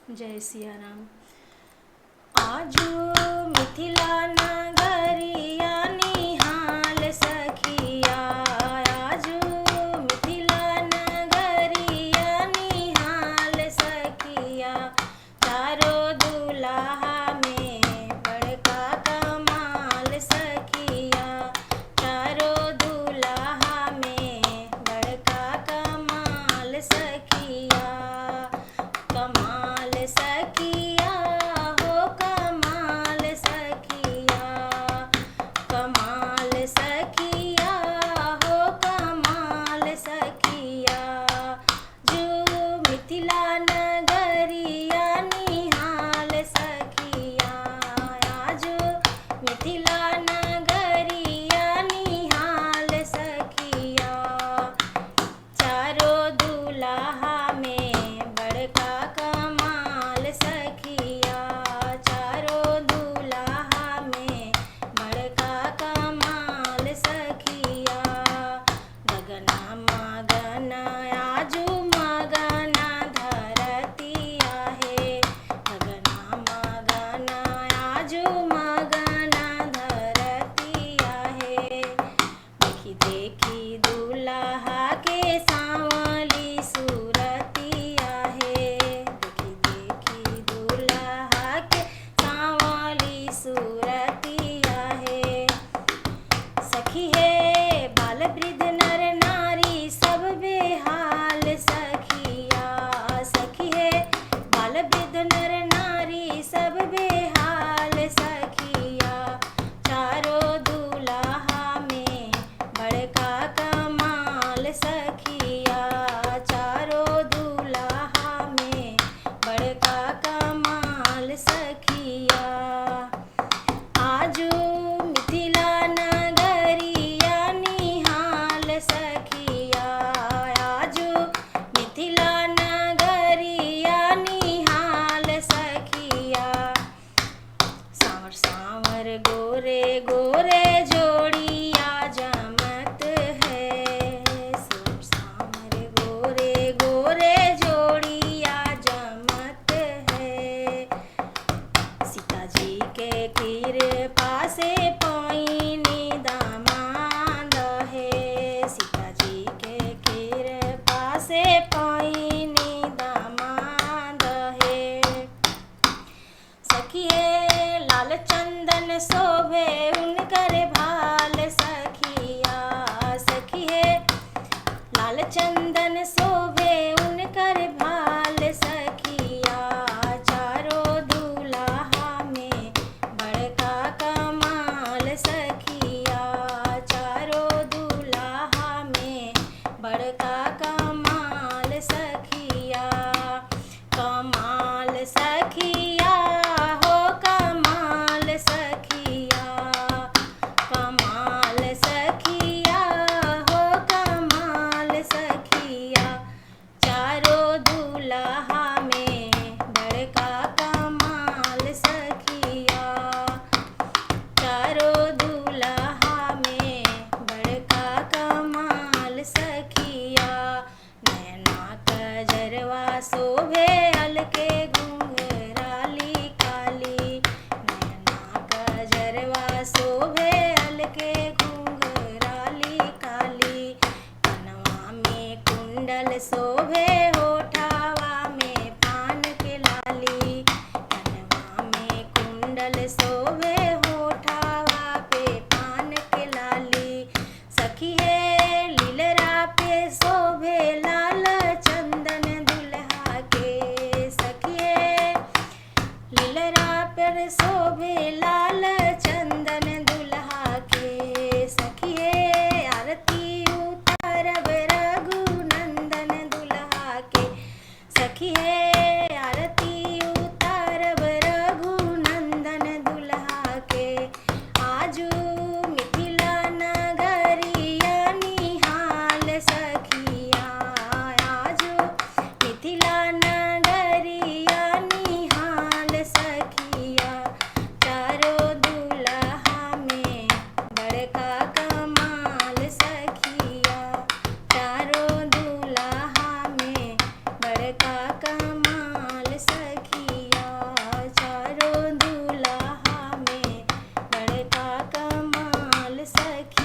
जय सिया राम। आजू मिथिला नगरिया निहाल सखिया, आजू मिथिला नगरिया निहाल सखिया। चारो दुल्हा में बड़का कमाल सखिया, चारो दुल्हा में बड़का कमाल सखिया। कमाल सखिया हो कमाल सखिया, कमाल सखिया हो कमाल सखिया। जो मिथिला नगरिया निहाल सखिया, आजो मिथिला नगरिया निहाल सखिया। चारो दुल्हा में बड़का कमाल सखिया, चारो दुल्हा में बड़का कमाल सखिया। गगना मगना आजू मगना धरतिया है, गगना मगना आजू मगना धरतिया है। देखी देखी दुल्हा के सांवली सूरतिया है, देखी देखी दुल्हा के सांवली सूरतिया है। सखी है बाल वृद्ध नर नारी सब बेहाल सखिया, सखी है बाल वृद्ध नर नारी सब बेहाल सखिया। चारो दुल्हा में बड़का कमाल सखिया, चारो दुल्हा में बड़का कमाल सखिया। आजू मिथिला नगरिया निहाल सखिया, आजू मिथिला नगरिया निहाल सखिया। सांवर सांवर गोरे गोरे जोड़िया जमत है, सांवर सांवर गोरे गोरे जोड़िया जमत है। सीता जी के कृपा से पैनी दामाद है, सीता जी के कृपा से पैनी दामाद है। सखी है लाल चंदन शोभे उनकर भाल सखिया, सखी है लाल चंदन शोभे उनकर भाल सखिया। चारो दुल्हा में बड़का कमाल सखिया, चारो दुल्हा में बड़का कमाल सखिया। कमाल सखिया हो कमाल सखिया, कमाल सखिया हो कमाल सखिया। चारो दुल्हा में बड़का कमाल सखिया, चारो दुल्हा में बड़का कमाल सखिया। नयना कजरवा शोभे हल्के घुंघराली काली, नयना कजरवा शोभे हल्के घुंघराली काली। कनवा में कुंडल शोभे होठावा में पान के लाली, कनवा में कुंडल शोभे होठावा पे पान के लाली। सखी है लीलरा पे शोभे लाल चंदन दुल्हा के, सखी है लीलरा पर शोभे लाल चंदन दुल्हा के। सखी है आरती उतारब रघुनंदन दुल्हा के, सखी है आरती उतारब रघुनंदन दुल्हा के। आजू मिथिला नगरिया निहाल सखिया, आजू मिथिला नगरिया निहाल सखिया। चारो दुल्हा में बड़का कमाल सखिया, चारो दुल्हा में बड़का कमाल सखिया।